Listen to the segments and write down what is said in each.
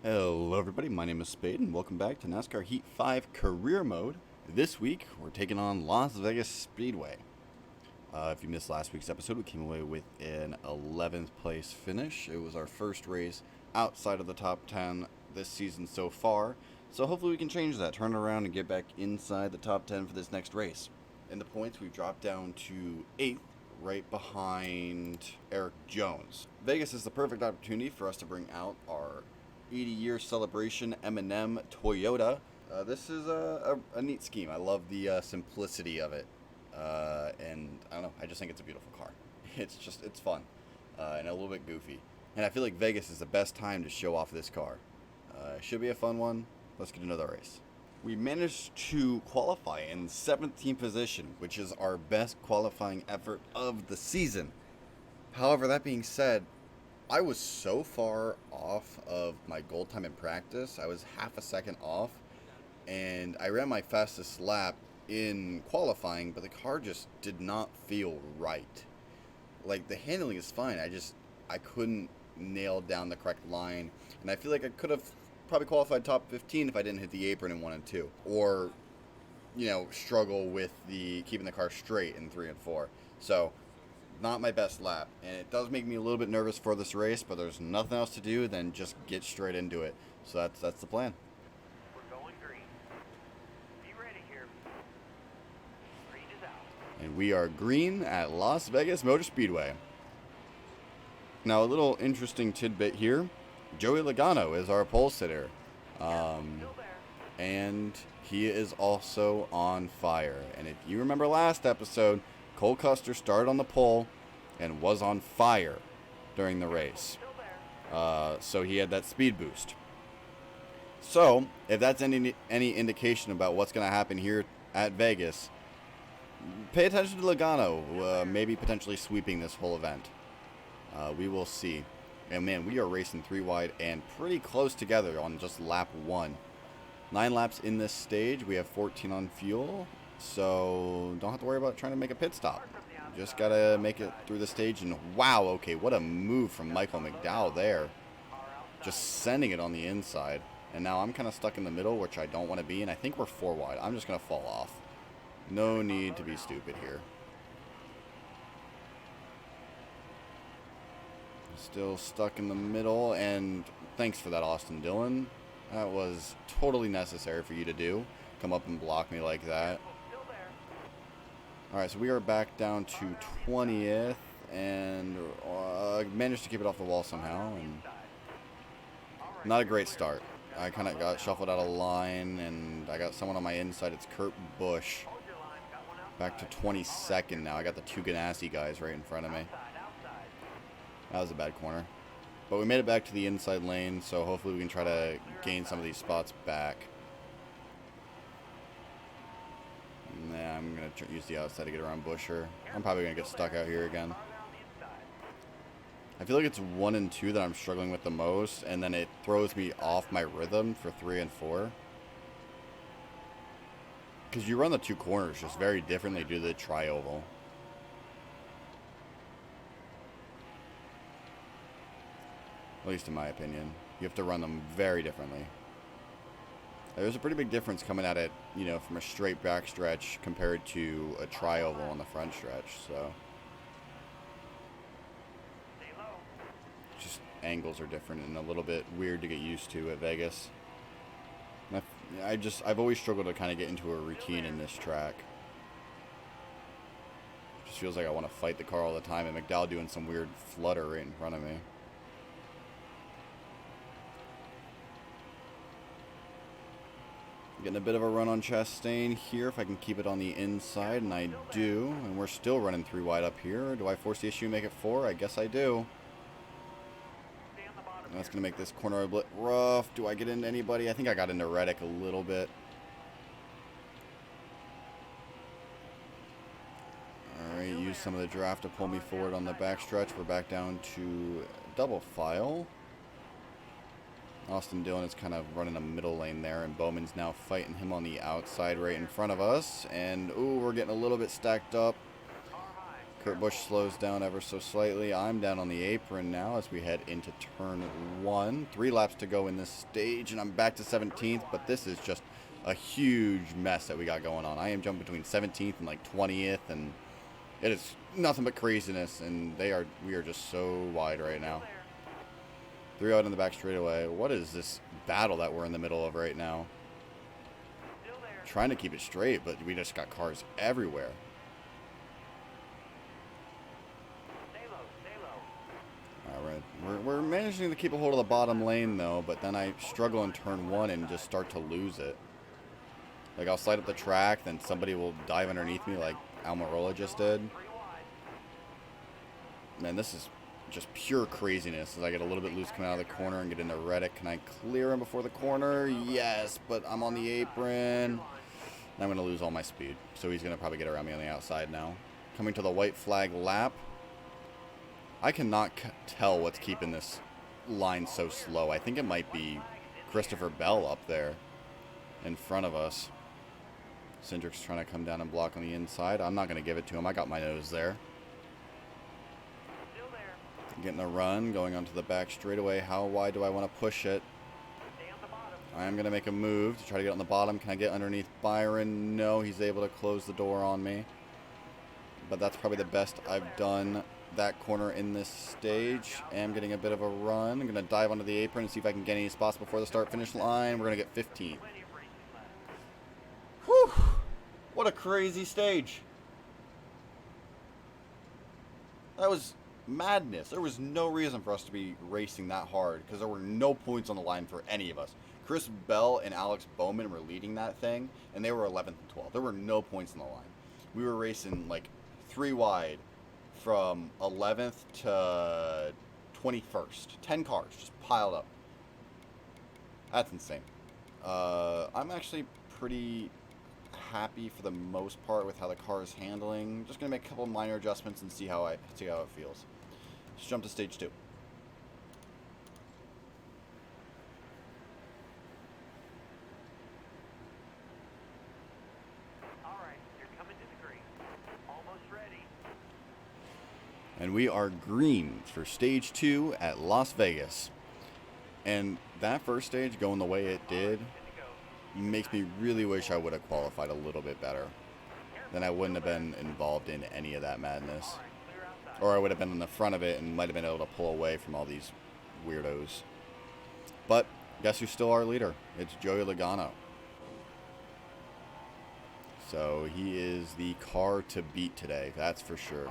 Hello everybody, my name is Spade and welcome back to NASCAR Heat 5 Career Mode. This week, we're taking on Las Vegas Speedway. If you missed last week's episode, we came away with an 11th place finish. It was our first race outside of the top 10 this season so far. So hopefully we can change that, turn it around and get back inside the top 10 for this next race. In the points, we've dropped down to 8th, right behind Eric Jones. Vegas is the perfect opportunity for us to bring out our 80-year celebration M&M Toyota. This is a neat scheme. I love the simplicity of it, and I don't know, I just think it's a beautiful car. It's fun and a little bit goofy, and I feel like Vegas is the best time to show off this car. Should be a fun one. Let's get into the race. We managed to qualify in 17th position, which is our best qualifying effort of the season. However, that being said, I was so far off of my goal time in practice. I was half a second off, and I ran my fastest lap in qualifying, but the car just did not feel right. Like, the handling is fine, I couldn't nail down the correct line, and I feel like I could have probably qualified top 15 if I didn't hit the apron in 1 and 2, or, struggle with keeping the car straight in 3 and 4. So, not my best lap, and it does make me a little bit nervous for this race, but there's nothing else to do than just get straight into it. So that's the plan. We're going green. Be ready here. Green is out. And we are green at Las Vegas Motor Speedway. Now, a little interesting tidbit here. Joey Logano is our pole sitter. Still there. And he is also on fire. And if you remember last episode, Cole Custer started on the pole and was on fire during the race. Still there. So he had that speed boost. So, if that's any indication about what's going to happen here at Vegas, pay attention to Logano, maybe potentially sweeping this whole event. We will see. And man, we are racing 3 wide and pretty close together on just lap 1. 9 laps in this stage. We have 14 on fuel. So, don't have to worry about trying to make a pit stop. Just got to make it through the stage. And wow, okay, what a move from Michael McDowell there. Just sending it on the inside. And now I'm kind of stuck in the middle, which I don't want to be. And I think we're 4 wide. I'm just going to fall off. No need to be stupid here. Still stuck in the middle. And thanks for that, Austin Dillon. That was totally necessary for you to do. Come up and block me like that. Alright, so we are back down to 20th, and managed to keep it off the wall somehow, and not a great start. I kind of got shuffled out of line, and I got someone on my inside. It's Kurt Busch. Back to 22nd now. I got the 2 Ganassi guys right in front of me. That was a bad corner. But we made it back to the inside lane, so hopefully we can try to gain some of these spots back. Nah, I'm going to use the outside to get around Busher. I'm probably going to get stuck out here again. I feel like it's 1 and 2 that I'm struggling with the most, and then it throws me off my rhythm for 3 and 4. Because you run the 2 corners just very differently due to the tri-oval. At least in my opinion. You have to run them very differently. There's a pretty big difference coming at it, from a straight back stretch compared to a tri-oval on the front stretch, so. Just angles are different and a little bit weird to get used to at Vegas. I've always struggled to kind of get into a routine in this track. It just feels like I want to fight the car all the time, and McDowell doing some weird flutter right in front of me. Getting a bit of a run on Chastain here if I can keep it on the inside, and I do. And we're still running 3 wide up here. Do I force the issue and make it 4? I guess I do. And that's going to make this corner a bit rough. Do I get into anybody? I think I got into Reddick a little bit. Alright, use some of the draft to pull me forward on the backstretch. We're back down to double file. Austin Dillon is kind of running a middle lane there, and Bowman's now fighting him on the outside right in front of us. And, ooh, we're getting a little bit stacked up. Kurt Busch slows down ever so slightly. I'm down on the apron now as we head into turn 1. 3 laps to go in this stage, and I'm back to 17th, but this is just a huge mess that we got going on. I am jumping between 17th and like 20th, and it is nothing but craziness, and we are just so wide right now. 3 out in the back straightaway. What is this battle that we're in the middle of right now? Trying to keep it straight, but we just got cars everywhere. Alright, we're managing to keep a hold of the bottom lane though, but then I struggle in turn 1 and just start to lose it. Like I'll slide up the track, then somebody will dive underneath me like Almirola just did. Man, this is just pure craziness as I get a little bit loose coming out of the corner and get into Reddick. Can I clear him before the corner? Yes, but I'm on the apron. I'm going to lose all my speed, so he's going to probably get around me on the outside now. Coming to the white flag lap. I cannot tell what's keeping this line so slow. I think it might be Christopher Bell up there in front of us. Cindric's trying to come down and block on the inside. I'm not going to give it to him. I got my nose there. Getting a run, going onto the back straightaway. How wide do I want to push it? I am going to make a move to try to get on the bottom. Can I get underneath Byron? No, he's able to close the door on me. But that's probably the best I've done that corner in this stage. Am getting a bit of a run. I'm going to dive onto the apron and see if I can get any spots before the start-finish line. We're going to get 15. Whew! What a crazy stage. That was madness. There was no reason for us to be racing that hard because there were no points on the line for any of us. Chris Bell and Alex Bowman were leading that thing, and they were 11th and 12th. There were no points on the line. We were racing like 3 wide from 11th to 21st. 10 cars just piled up. That's insane. I'm actually pretty happy for the most part with how the car is handling. Just gonna make a couple minor adjustments and see how it feels. Let's jump to stage 2. Alright, you're coming to the green. Almost ready. And we are green for stage 2 at Las Vegas. And that first stage going the way it did makes me really wish I would have qualified a little bit better. Then I wouldn't have been involved in any of that madness. Or I would have been in the front of it and might have been able to pull away from all these weirdos. But guess who's still our leader? It's Joey Logano. So he is the car to beat today, that's for sure.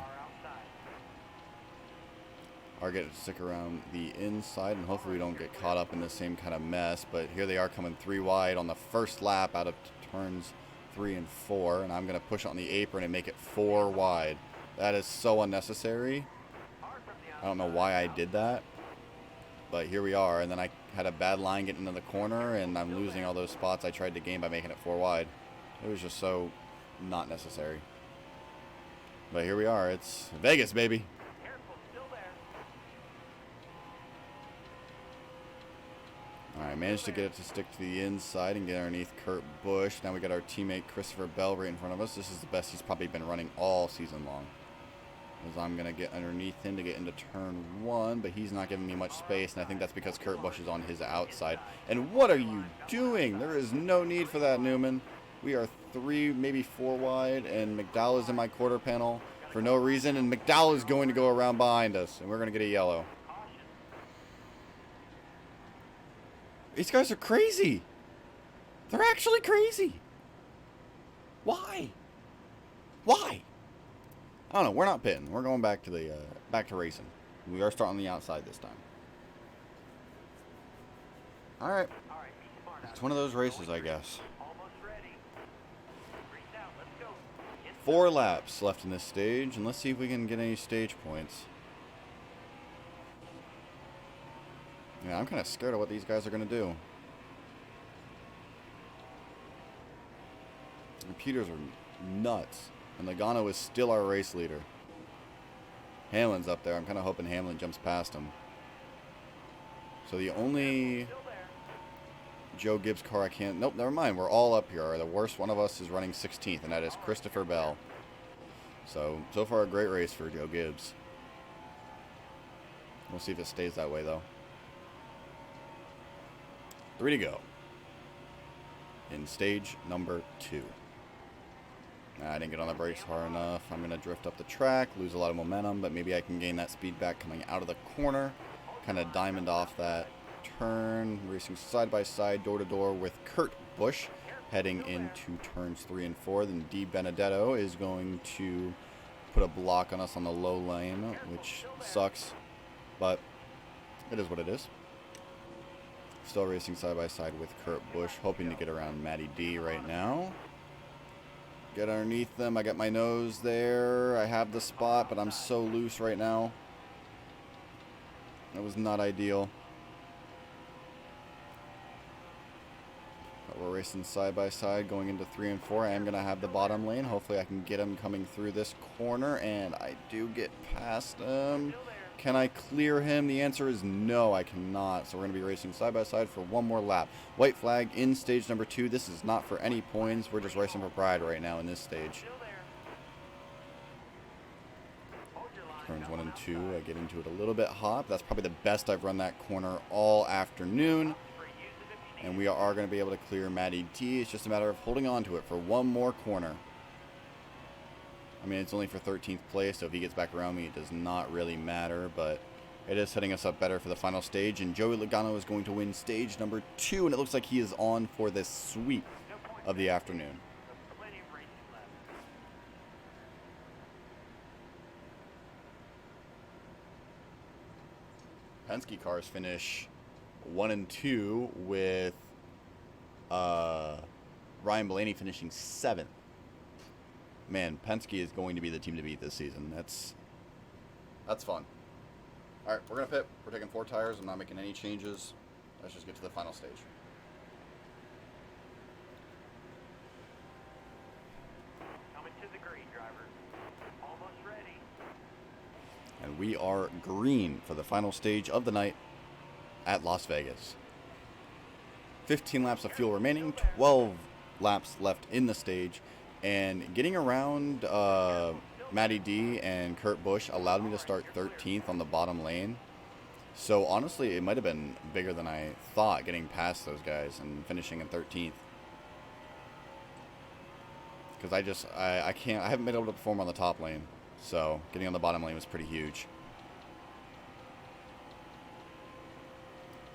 Are getting to stick around the inside, and hopefully we don't get caught up in the same kind of mess. But here they are coming 3 wide on the first lap out of turns 3 and 4, and I'm going to push on the apron and make it 4 wide. That is so unnecessary. I don't know why I did that, but here we are. And then I had a bad line getting into the corner, and I'm losing all those spots I tried to gain by making it 4 wide. It was just so not necessary. But here we are. It's Vegas, baby. Alright, managed to get it to stick to the inside and get underneath Kurt Busch. Now we got our teammate Christopher Bell right in front of us. This is the best he's probably been running all season long. As I'm going to get underneath him to get into turn 1, but he's not giving me much space, and I think that's because Kurt Busch is on his outside. And what are you doing? There is no need for that, Newman. We are 3, maybe 4 wide, and McDowell is in my quarter panel for no reason, and McDowell is going to go around behind us, and we're going to get a yellow. These guys are crazy. They're actually crazy. Why? Why? I don't know. We're not pitting. We're going back to racing. We are starting on the outside this time. All right. It's one of those races, I guess. 4 laps left in this stage, and let's see if we can get any stage points. Yeah, I'm kind of scared of what these guys are going to do. Computers are nuts. And Logano is still our race leader. Hamlin's up there. I'm kind of hoping Hamlin jumps past him. So the only Joe Gibbs car I can't... Nope, never mind. We're all up here. The worst one of us is running 16th, and that is Christopher Bell. So far a great race for Joe Gibbs. We'll see if it stays that way, though. 3 to go in stage number 2. I didn't get on the brakes hard enough. I'm going to drift up the track, lose a lot of momentum, but maybe I can gain that speed back coming out of the corner. Kind of diamond off that turn, racing side by side, door to door with Kurt Busch, heading into turns 3 and 4. Then D Benedetto is going to put a block on us on the low lane, which sucks, but it is what it is. Still racing side by side with Kurt Busch, hoping to get around Matty D right now. Get underneath them. I got my nose there. I have the spot, but I'm so loose right now. That was not ideal. But we're racing side by side going into 3 and 4. I am going to have the bottom lane. Hopefully I can get him coming through this corner, and I do get past him. Can I clear him? The answer is no, I cannot. So we're going to be racing side by side for one more lap. White flag in stage number 2. This is not for any points. We're just racing for pride right now in this stage. Turns 1 and 2. I get into it a little bit hot. That's probably the best I've run that corner all afternoon. And we are going to be able to clear Matty D. It's just a matter of holding on to it for one more corner. I mean, it's only for 13th place, so if he gets back around me, it does not really matter, but it is setting us up better for the final stage, and Joey Logano is going to win stage number 2, and it looks like he is on for this sweep of the afternoon. Penske cars finish 1 and 2 with Ryan Blaney finishing 7th. Man, Penske is going to be the team to beat this season. That's fun. All right, we're going to pit. We're taking 4 tires. I'm not making any changes. Let's just get to the final stage. Coming to the green, driver. Almost ready. And we are green for the final stage of the night at Las Vegas. 15 laps of fuel remaining, 12 laps left in the stage. And getting around Matty D and Kurt Busch allowed me to start 13th on the bottom lane. So honestly, it might have been bigger than I thought getting past those guys and finishing in 13th. Because I haven't been able to perform on the top lane. So getting on the bottom lane was pretty huge.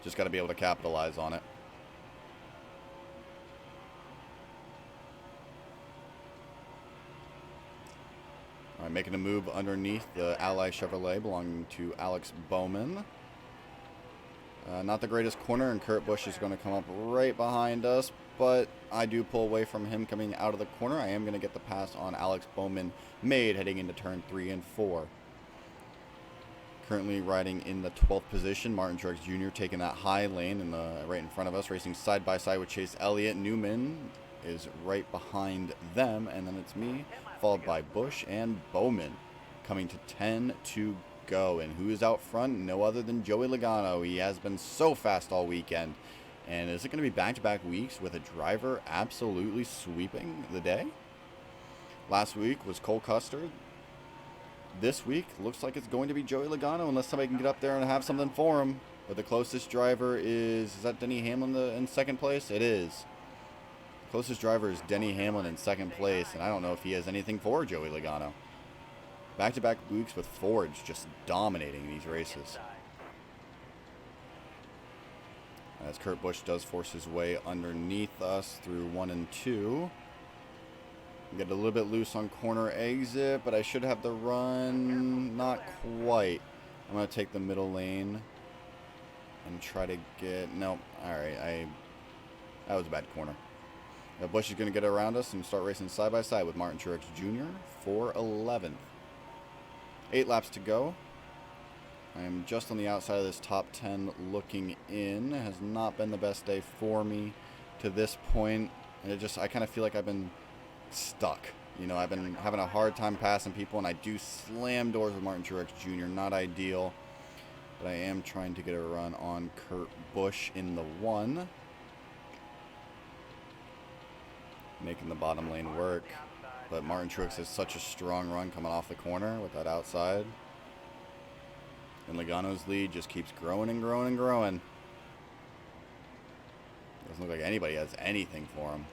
Just got to be able to capitalize on it. All right, making a move underneath the Ally Chevrolet belonging to Alex Bowman. Not the greatest corner, and Kurt Busch is going to come up right behind us, but I do pull away from him coming out of the corner. I am going to get the pass on Alex Bowman made heading into turn 3 and 4. Currently riding in the 12th position. Martin Truex Jr. taking that high lane in the right in front of us, racing side by side with Chase Elliott. Newman is right behind them, and then it's me, followed by Busch and Bowman, coming to 10 to go. And who is out front? No other than Joey Logano. He has been so fast all weekend. And is it going to be back-to-back weeks with a driver absolutely sweeping the day? Last week was Cole Custer. This week looks like it's going to be Joey Logano unless somebody can get up there and have something for him. But the closest driver is that Denny Hamlin in second place? It is. Closest driver is Denny Hamlin in second place, and I don't know if he has anything for Joey Logano. Back-to-back weeks with Fords just dominating these races. As Kurt Busch does force his way underneath us through 1 and 2. Get a little bit loose on corner exit, but I should have the run. Not quite. I'm going to take the middle lane and try to get... No, alright. That was a bad corner. Busch is going to get around us and start racing side by side with Martin Truex Jr. for 11th. 8 laps to go. I am just on the outside of this top 10 looking in. It has not been the best day for me to this point. And I kind of feel like I've been stuck. You know, I've been having a hard time passing people, and I do slam doors with Martin Truex Jr. Not ideal. But I am trying to get a run on Kurt Busch in the 1. Making the bottom lane work. But Martin Truex has such a strong run coming off the corner with that outside. And Logano's lead just keeps growing and growing and growing. Doesn't look like anybody has anything for him.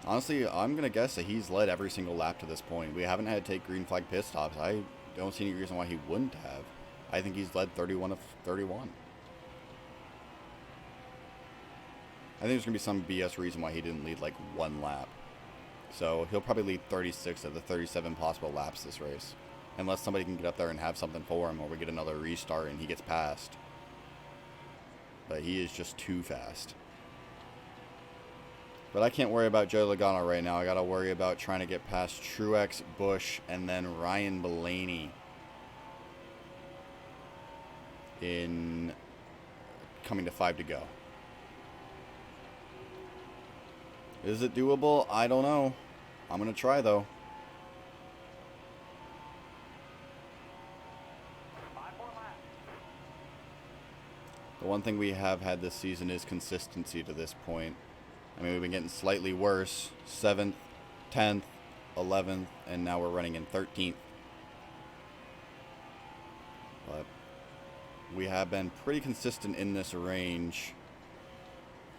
Honestly, I'm going to guess that he's led every single lap to this point. We haven't had to take green flag pit stops. I don't see any reason why he wouldn't have. I think he's led 31 of 31. I think there's going to be some BS reason why he didn't lead like one lap. So he'll probably lead 36 of the 37 possible laps this race. Unless somebody can get up there and have something for him, or we get another restart and he gets passed. But he is just too fast. But I can't worry about Joey Logano right now. I got to worry about trying to get past Truex, Busch, and then Ryan Blaney in coming to 5 to go. Is it doable? I don't know. I'm going to try, though. 5 more laps. The one thing we have had this season is consistency to this point. I mean, we've been getting slightly worse. 7th, 10th, 11th, and now we're running in 13th. But we have been pretty consistent in this range.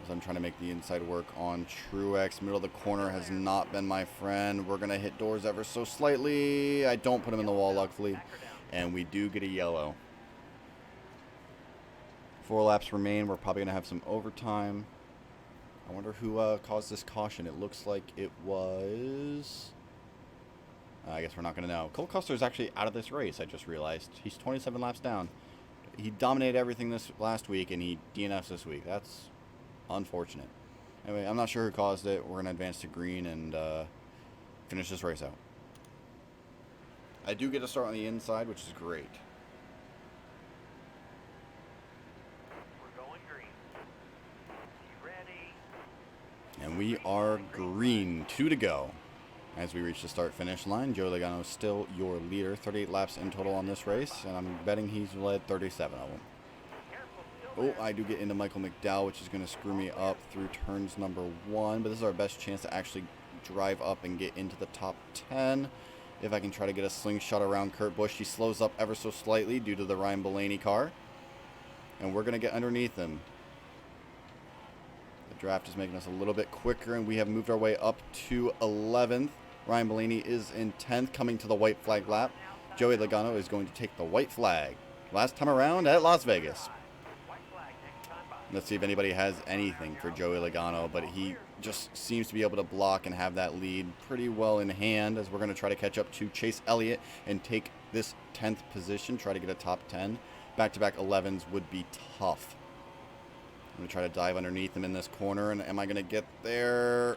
As I'm trying to make the inside work on Truex. Middle of the corner has not been my friend. We're going to hit doors ever so slightly. I don't put him in the wall, luckily. And we do get a yellow. 4 laps remain. We're probably going to have some overtime. I wonder who caused this caution. It looks like it was... I guess we're not going to know. Cole Custer is actually out of this race, I just realized. He's 27 laps down. He dominated everything this last week, and he DNFs this week. That's unfortunate. Anyway, I'm not sure who caused it. We're going to advance to green and finish this race out. I do get to start on the inside, which is great. We're going green. You ready? And we are green. 2 to go. As we reach the start-finish line, Joey Logano is still your leader. 38 laps in total on this race, and I'm betting he's led 37 of them. Oh, I do get into Michael McDowell, which is going to screw me up through turns number 1. But this is our best chance to actually drive up and get into the top 10. If I can try to get a slingshot around Kurt Busch. He slows up ever so slightly due to the Ryan Blaney car. And we're going to get underneath him. The draft is making us a little bit quicker, and we have moved our way up to 11th. Ryan Blaney is in 10th, coming to the white flag lap. Joey Logano is going to take the white flag. Last time around at Las Vegas. Let's see if anybody has anything for Joey Logano, but he just seems to be able to block and have that lead pretty well in hand, as we're going to try to catch up to Chase Elliott and take this 10th position, try to get a top 10. Back-to-back 11s would be tough. I'm going to try to dive underneath him in this corner, and am I going to get there?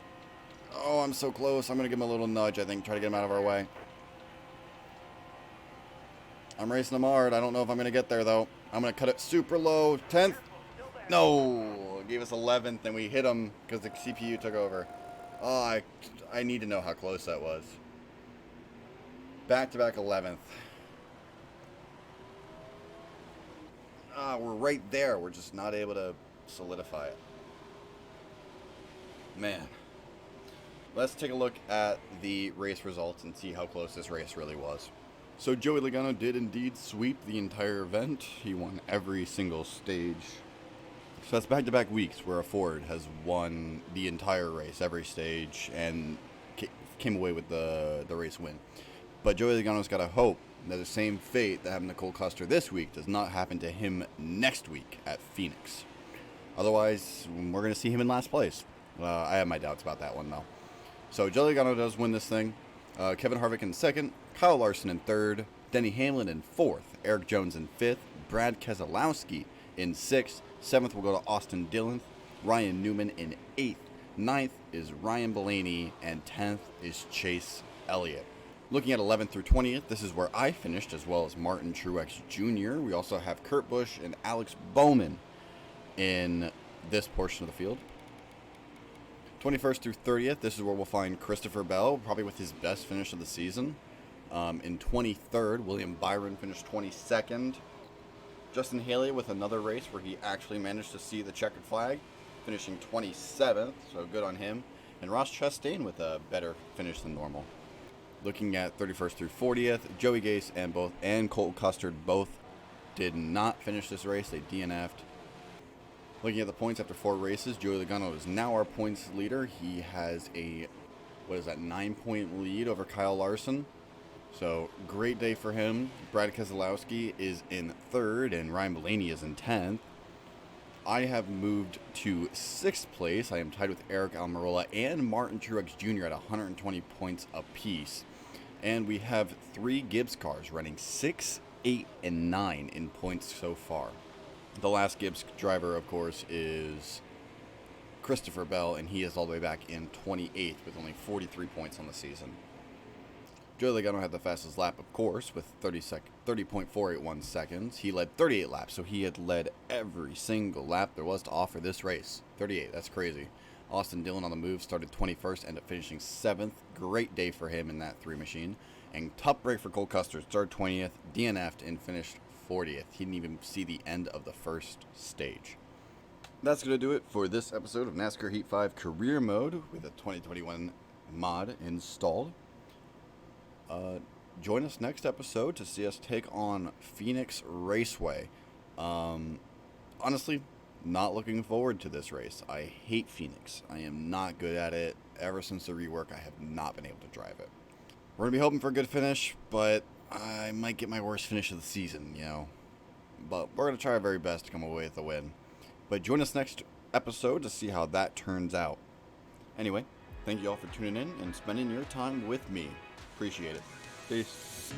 Oh, I'm so close. I'm going to give him a little nudge, I think, try to get him out of our way. I'm racing him hard. I don't know if I'm going to get there, though. I'm going to cut it super low. 10th. No. Gave us 11th, and we hit him because the CPU took over. Oh, I need to know how close that was. Back-to-back 11th. We're right there. We're just not able to solidify it. Man. Let's take a look at the race results and see how close this race really was. So Joey Logano did indeed sweep the entire event. He won every single stage. So that's back-to-back weeks where a Ford has won the entire race, every stage, and came away with the race win. But Joey Logano's got to hope that the same fate that happened to Cole Custer this week does not happen to him next week at Phoenix. Otherwise, we're going to see him in last place. I have my doubts about that one, though. So Joey Logano does win this thing. Kevin Harvick in 2nd, Kyle Larson in 3rd, Denny Hamlin in 4th, Eric Jones in 5th, Brad Keselowski in 6th, 7th will go to Austin Dillon, Ryan Newman in 8th, 9th is Ryan Blaney, and 10th is Chase Elliott. Looking at 11th through 20th, this is where I finished, as well as Martin Truex Jr. We also have Kurt Busch and Alex Bowman in this portion of the field. 21st through 30th, this is where we'll find Christopher Bell, probably with his best finish of the season. In 23rd, William Byron finished 22nd. Justin Haley with another race where he actually managed to see the checkered flag, finishing 27th, so good on him. and Ross Chastain with a better finish than normal. Looking at 31st through 40th, Joey Gase and Colt Custard both did not finish this race. They DNF'd. Looking at the points after 4 races, Joey Logano is now our points leader. He has a 9-point lead over Kyle Larson. So, great day for him. Brad Keselowski is in 3rd, and Ryan Blaney is in 10th. I have moved to 6th place. I am tied with Eric Almirola and Martin Truex Jr. at 120 points apiece. And we have 3 Gibbs cars running 6, 8, and 9 in points so far. The last Gibbs driver, of course, is Christopher Bell, and he is all the way back in 28th with only 43 points on the season. Joey Logano had the fastest lap, of course, with 30.481 seconds. He led 38 laps, so he had led every single lap there was to offer this race. 38, that's crazy. Austin Dillon on the move started 21st, ended up finishing 7th. Great day for him in that 3 machine. And tough break for Cole Custer, started 20th, DNF'd, and finished 40th. He didn't even see the end of the first stage. That's going to do it for this episode of NASCAR Heat 5 Career Mode with a 2021 mod installed. Join us next episode to see us take on Phoenix Raceway. Honestly, not looking forward to this race. I hate Phoenix. I am not good at it. Ever since the rework, I have not been able to drive it. We're going to be hoping for a good finish, but I might get my worst finish of the season, But we're going to try our very best to come away with a win. But join us next episode to see how that turns out. Anyway, thank you all for tuning in and spending your time with me. Appreciate it. Peace.